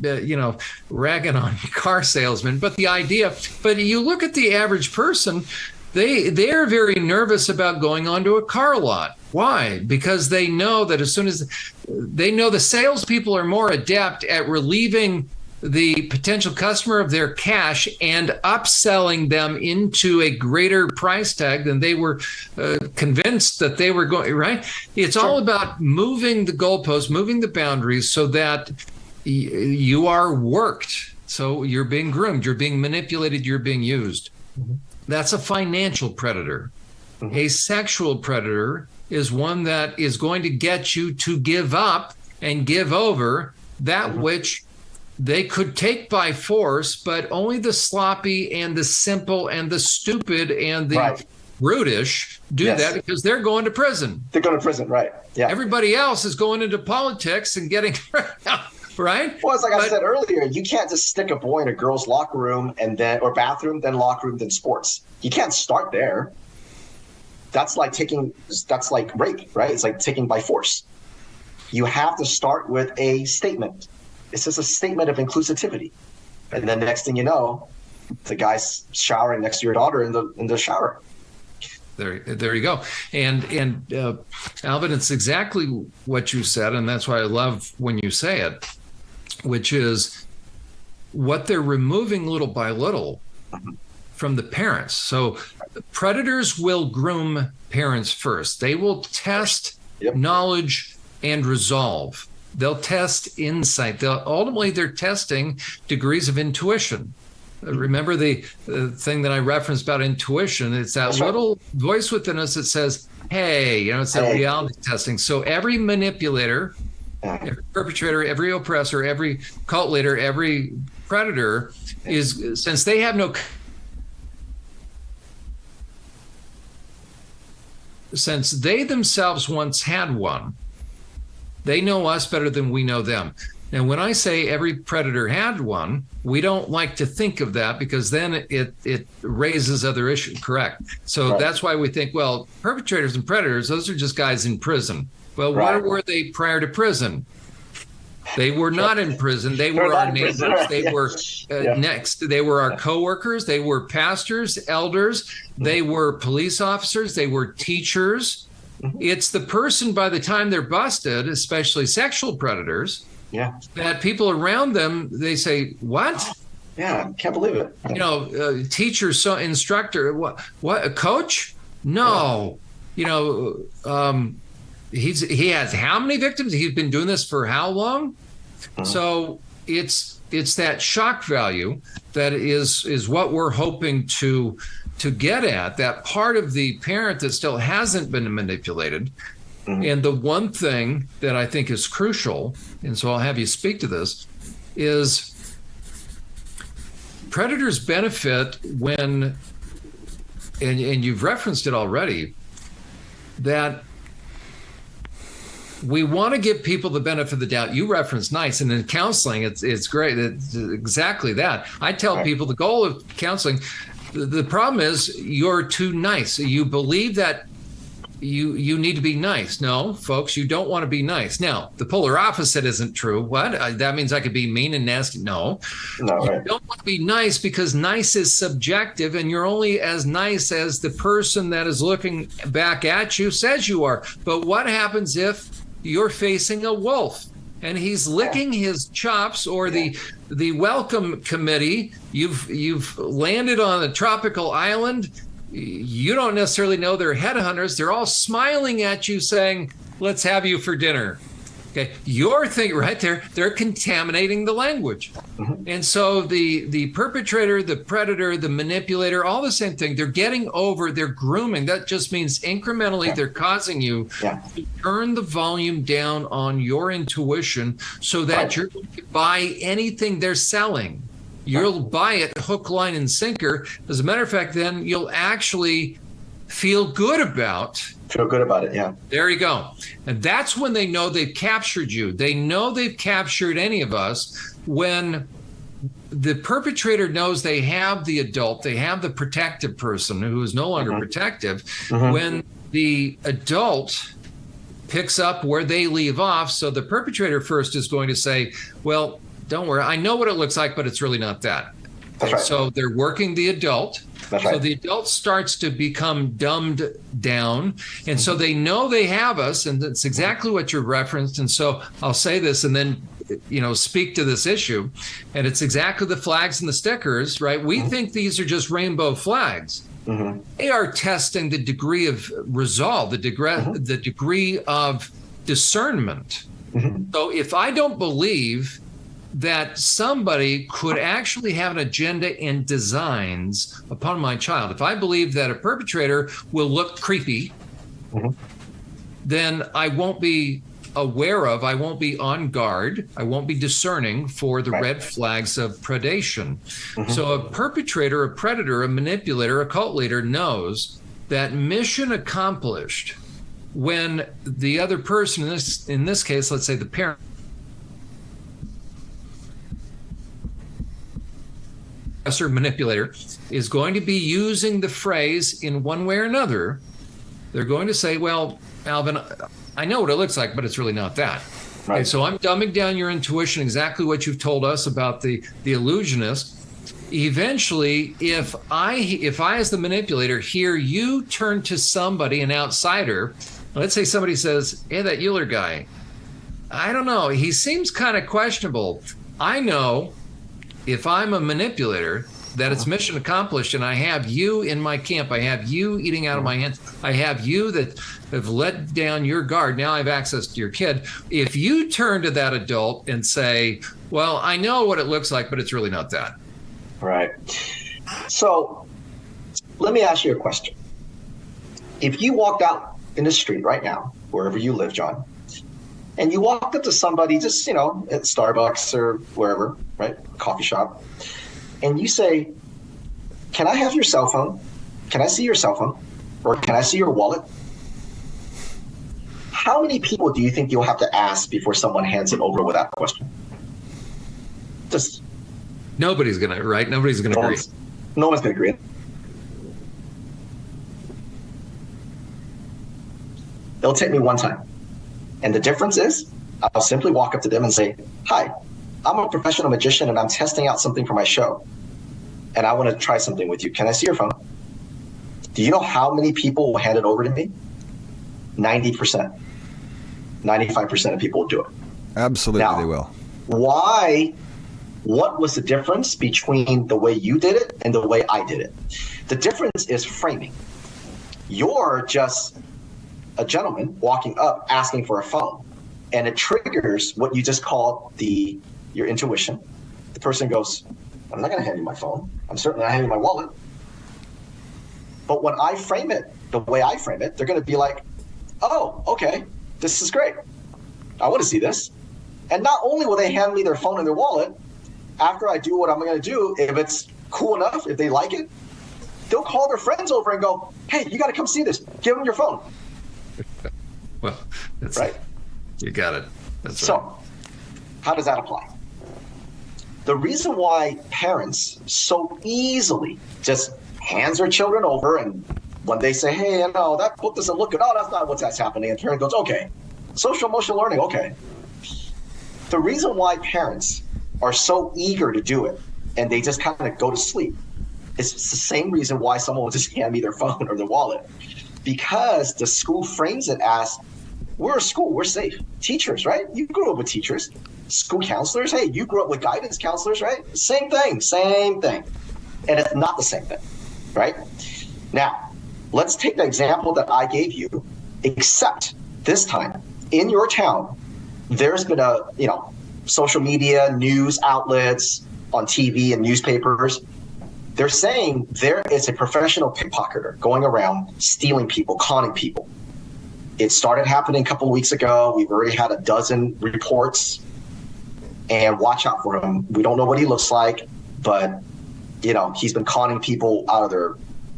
ragging on car salesmen, but the idea, but you look at the average person, they're very nervous about going onto a car lot. Why? Because they know that as soon as they know the salespeople are more adept at relieving the potential customer of their cash and upselling them into a greater price tag than they were convinced that they were going, right? It's all about moving the goalposts, moving the boundaries so that you are worked. So you're being groomed, you're being manipulated, you're being used. That's a financial predator. A sexual predator is one that is going to get you to give up and give over that which they could take by force, but only the sloppy and the simple and the stupid and the brutish do that because they're going to prison. They're going to prison, right? Yeah. Everybody else is going into politics and getting right. Well, it's like I said earlier, you can't just stick a boy in a girl's locker room and then or bathroom, then locker room, then sports. You can't start there. That's like rape, right? It's like taking by force. You have to start with a statement. It's just a statement of inclusivity. And then next thing you know, the guy's showering next to your daughter in the shower. There you go. And Alvin, it's exactly what you said, and that's why I love when you say it, which is what they're removing little by little from the parents. So predators will groom parents first. They will test knowledge and resolve. They'll test insight. Ultimately, they're testing degrees of intuition. Remember the thing that I referenced about intuition? It's that little voice within us that says, hey, it's that reality testing. So every manipulator, every perpetrator, every oppressor, every cult leader, every predator is, since they have since they themselves once had one, they know us better than we know them. And when I say every predator had one, we don't like to think of that because then it raises other issues. Correct. So that's why we think, well, perpetrators and predators, those are just guys in prison. Well, where were they prior to prison? They were not in prison. They were our neighbors. They were next. They were our coworkers. They were pastors, elders. They were police officers. They were teachers. It's the person by the time they're busted, especially sexual predators, that people around them, they say, what? Yeah, can't believe it. Teacher, instructor, what, a coach? No. He has how many victims? He's been doing this for how long? So it's that shock value that is what we're hoping to get at, that part of the parent that still hasn't been manipulated. And the one thing that I think is crucial, and so I'll have you speak to this, is predators benefit when, and you've referenced it already, that we want to give people the benefit of the doubt. You referenced nice, and in counseling, it's great. It's exactly that. I tell people the goal of counseling, the problem is you're too nice. You believe that you need to be nice. No, folks, you don't want to be nice. Now, the polar opposite isn't true. What? That means I could be mean and nasty. No, you don't want to be nice because nice is subjective, and you're only as nice as the person that is looking back at you says you are. But what happens if you're facing a wolf and he's licking his chops, or the welcome committee, you've landed on a tropical island you don't necessarily know they're headhunters. They're all smiling at you saying, let's have you for dinner. Okay, your thing right there, they're contaminating the language. And so the perpetrator, the predator, the manipulator, all the same thing, they're grooming. That just means incrementally they're causing you to turn the volume down on your intuition so that you're going to buy anything they're selling. You'll buy it hook, line, and sinker. As a matter of fact, then you'll actually feel good about it, yeah. There you go. And that's when they know they've captured you. They know they've captured any of us when the perpetrator knows they have the adult, they have the protective person who is no longer protective. When the adult picks up where they leave off, so the perpetrator first is going to say, well, don't worry, I know what it looks like, but it's really not that. That's right. So they're working the adult. That's right. So the adult starts to become dumbed down. And so they know they have us, and that's exactly what you referenced. And so I'll say this and then, speak to this issue. And it's exactly the flags and the stickers, right? We think these are just rainbow flags. They are testing the degree of resolve, the degree of discernment. So if I don't believe that somebody could actually have an agenda and designs upon my child, if I believe that a perpetrator will look creepy, then I won't be aware of, I won't be on guard, I won't be discerning for the red flags of predation. So a perpetrator, a predator, a manipulator, a cult leader knows that mission accomplished when the other person, in this case, let's say the parent, or manipulator, is going to be using the phrase in one way or another. They're going to say, well, Alvin, I know what it looks like, but it's really not that. Right. Okay, so I'm dumbing down your intuition, exactly what you've told us about the illusionist. Eventually, if I as the manipulator hear you turn to somebody, an outsider, let's say somebody says, hey, that Uhler guy, I don't know, he seems kind of questionable. I know if I'm a manipulator, that it's mission accomplished, and I have you in my camp. I have you eating out of my hands. I have you that have let down your guard. Now I have access to your kid. If you turn to that adult and say, well, I know what it looks like, but it's really not that. Right. So let me ask you a question. If you walked out in the street right now, wherever you live, John, and you walked up to somebody just, at Starbucks or wherever, right, coffee shop, and you say, can I have your cell phone? Can I see your cell phone? Or can I see your wallet? How many people do you think you'll have to ask before someone hands it over without question? Just nobody's going to, right? Nobody's going to agree. No one's going to agree. It'll take me one time. And the difference is, I'll simply walk up to them and say, hi, I'm a professional magician and I'm testing out something for my show. And I want to try something with you. Can I see your phone? Do you know how many people will hand it over to me? 90%. 95% of people will do it. Absolutely, now, they will. Why? What was the difference between the way you did it and the way I did it? The difference is framing. You're just a gentleman walking up asking for a phone, and it triggers what you just called your intuition. The person goes, I'm not going to hand you my phone. I'm certainly not handing you my wallet. But when I frame it the way I frame it, they're going to be like, oh, okay, this is great. I want to see this. And not only will they hand me their phone and their wallet, after I do what I'm going to do, if it's cool enough, if they like it, they'll call their friends over and go, hey, you got to come see this. Give them your phone. Well, that's right. You got it. That's so, right. How does that apply? The reason why parents so easily just hands their children over, and when they say, hey, no, that book doesn't look good. Oh, that's not what's happening. And parent goes, okay. Social emotional learning, okay. The reason why parents are so eager to do it and they just kind of go to sleep is the same reason why someone will just hand me their phone or their wallet. Because the school frames it as, we're a school, we're safe. Teachers, right? You grew up with teachers. School counselors, hey, you grew up with guidance counselors, right? Same thing. And it's not the same thing, right? Now, let's take the example that I gave you, except this time in your town, there's been social media, news outlets on TV and newspapers. They're saying there is a professional pickpocketer going around stealing people, conning people. It started happening a couple of weeks ago. We've already had a dozen reports, and watch out for him. We don't know what he looks like, but he's been conning people out of their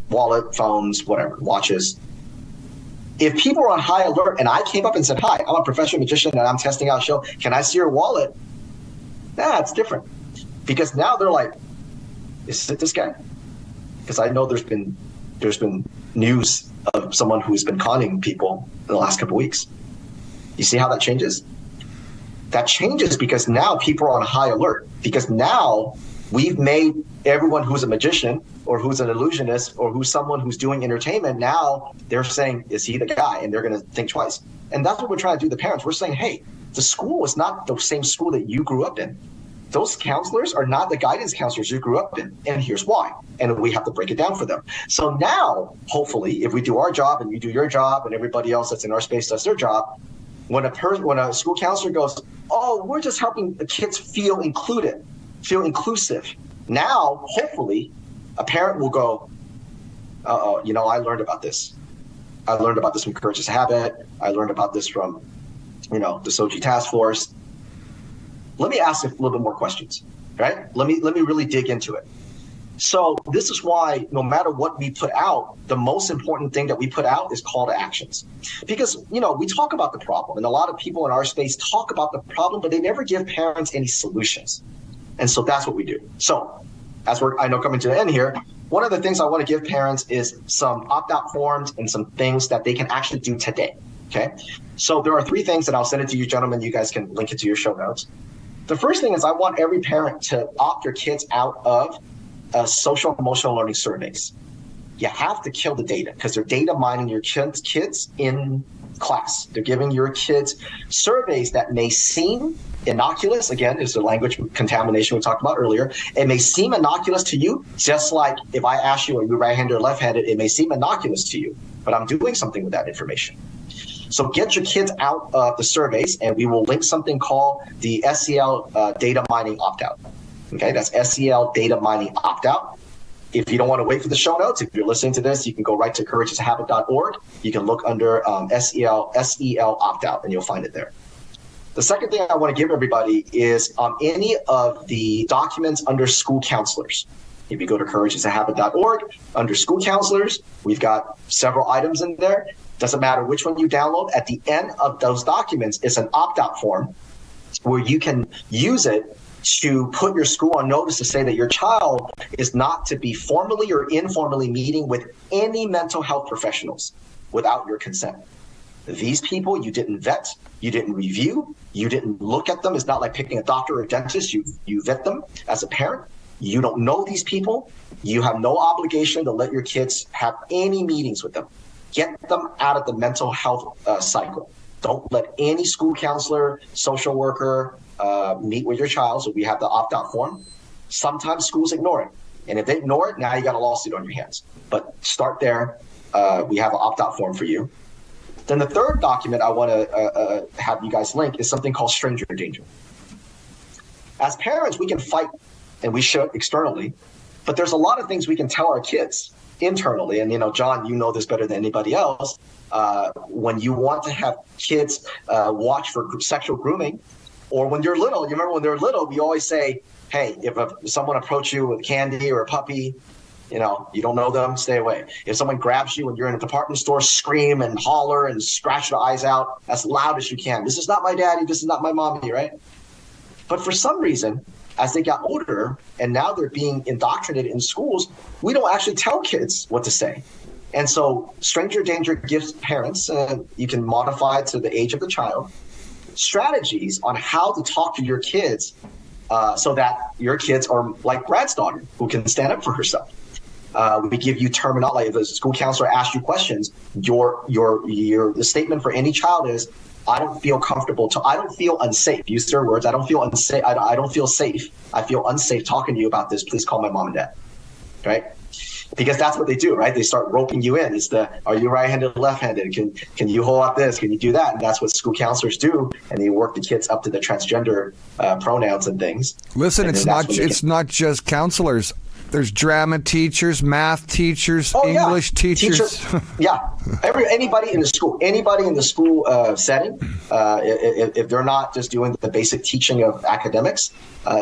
wallet, phones, whatever, watches. If people are on high alert and I came up and said, hi, I'm a professional magician and I'm testing out a show, can I see your wallet? It's different. Because now they're like, is it this guy? Because I know there's been news of someone who's been conning people in the last couple of weeks. You see how that changes? That changes because now people are on high alert, because now we've made everyone who's a magician or who's an illusionist or who's someone who's doing entertainment, now they're saying, is he the guy? And they're going to think twice. And that's what we're trying to do to the parents. We're saying, hey, the school is not the same school that you grew up in. Those counselors are not the guidance counselors you grew up in. And here's why. And we have to break it down for them. So now, hopefully, if we do our job and you do your job and everybody else that's in our space does their job, when a school counselor goes, oh, we're just helping the kids feel included, feel inclusive. Now, hopefully, a parent will go, I learned about this. I learned about this from Courage is a Habit. I learned about this from, the SOGI task force. Let me ask a little bit more questions, right? Let me really dig into it. So this is why no matter what we put out, the most important thing that we put out is call to actions. Because, we talk about the problem, and a lot of people in our space talk about the problem, but they never give parents any solutions. And so that's what we do. So as we're coming to the end here, one of the things I want to give parents is some opt-out forms and some things that they can actually do today, okay? So there are 3 things, and I'll send it to you, gentlemen. You guys can link it to your show notes. The first thing is I want every parent to opt your kids out of social emotional learning surveys. You have to kill the data because they're data mining your kids in class. They're giving your kids surveys that may seem innocuous. Again, is the language contamination we talked about earlier. It may seem innocuous to you, just like if I ask you, are you right-handed or left-handed, it may seem innocuous to you, but I'm doing something with that information. So get your kids out of the surveys, and we will link something called the SEL data mining opt-out. Okay, that's SEL data mining opt-out. If you don't want to wait for the show notes, if you're listening to this, you can go right to courageasahabit.org. You can look under SEL opt-out, and you'll find it there. The second thing I want to give everybody is any of the documents under school counselors. If you go to courageasahabit.org, under school counselors, we've got several items in there. Doesn't matter which one you download. At the end of those documents is an opt-out form where you can use it to put your school on notice to say that your child is not to be formally or informally meeting with any mental health professionals without your consent. These people you didn't vet, you didn't review, you didn't look at them. It's not like picking a doctor or a dentist. You vet them as a parent. You don't know these people. You have no obligation to let your kids have any meetings with them. Get them out of the mental health cycle. Don't let any school counselor, social worker meet with your child. So we have the opt-out form. Sometimes schools ignore it. And if they ignore it, now you got a lawsuit on your hands. But start there. We have an opt-out form for you. Then the third document I want to have you guys link is something called stranger danger. As parents, we can fight, and we should externally, but there's a lot of things we can tell our kids internally. And, John, you know this better than anybody else. When you want to have kids watch for sexual grooming, or when you're little, you remember when they're little, we always say, hey, if someone approaches you with candy or a puppy, you don't know them, stay away. If someone grabs you when you're in a department store, scream and holler and scratch their eyes out as loud as you can. This is not my daddy. This is not my mommy, right? But for some reason, as they got older and now they're being indoctrinated in schools, we don't actually tell kids what to say. And so stranger danger gives parents, you can modify it to the age of the child, strategies on how to talk to your kids so that your kids are like Brad's daughter, who can stand up for herself. We give you terminology. If a school counselor asks you questions, the statement for any child is, I don't feel comfortable. I don't feel unsafe. Use their words. I don't feel unsafe. I don't feel safe. I feel unsafe talking to you about this. Please call my mom and dad. right? Because that's what they do, right? They start roping you in. Are you right-handed or left-handed? Can you hold up this? Can you do that? And that's what school counselors do. And they work the kids up to the transgender pronouns and things. Listen, And it's not just counselors. There's drama teachers, math teachers, English teachers. Anybody in the school setting, if they're not just doing the basic teaching of academics.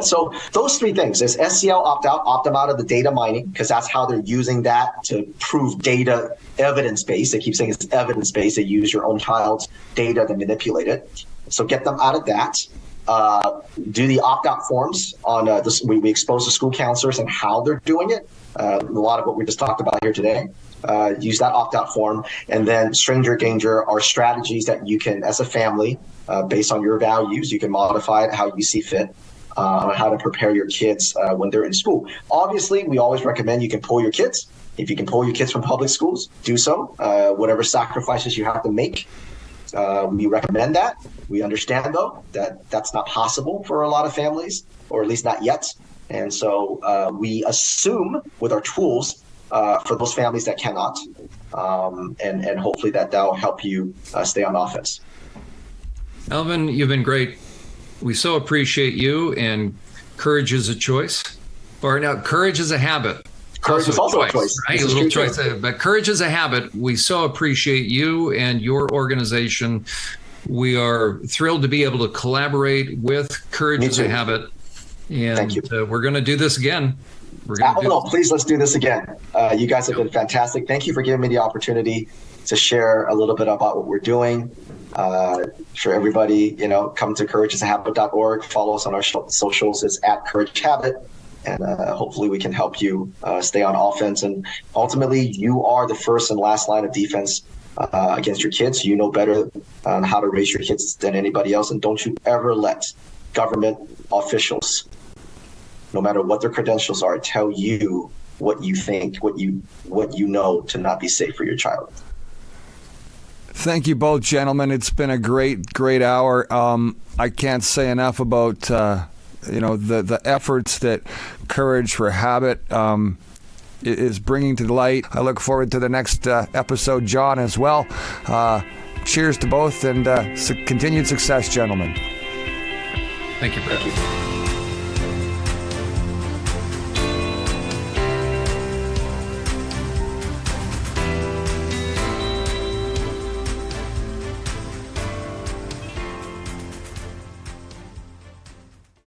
So those three things: there's SEL opt them out of the data mining, because that's how they're using that to prove data evidence-based. They keep saying it's evidence-based. They use your own child's data to manipulate it. So get them out of that. Do the opt-out forms on this. We expose the school counselors and how they're doing it. A lot of what we just talked about here today. Use that opt-out form, and then stranger danger are strategies that you can, as a family, based on your values, you can modify it how you see fit on how to prepare your kids when they're in school. Obviously, we always recommend you can pull your kids. If you can pull your kids from public schools, do so. Whatever sacrifices you have to make. We recommend that. We understand, though, that that's not possible for a lot of families, or at least not yet. And so we assume with our tools for those families that cannot, and hopefully that'll help you stay on offense. Alvin, you've been great. We so appreciate you, and courage is a choice. Or now, courage is a habit. Courage is also a choice. Right? A little choice. But courage is a habit. We so appreciate you and your organization. We are thrilled to be able to collaborate with Courage is a Habit. And thank you. We're going to do this again. Please, let's do this again. You guys have been fantastic. Thank you for giving me the opportunity to share a little bit about what we're doing. For everybody, come to courageisahabit.org. Follow us on our socials. It's @CourageHabit. And hopefully we can help you stay on offense. And ultimately, you are the first and last line of defense against your kids. You know better on how to raise your kids than anybody else. And don't you ever let government officials, no matter what their credentials are, tell you what you think, what you know to not be safe for your child. Thank you both, gentlemen. It's been a great hour. I can't say enough about the efforts that Courage for Habit is bringing to light. I look forward to the next episode, Jon, as well. Cheers to both, and continued success, gentlemen. Thank you, Brett.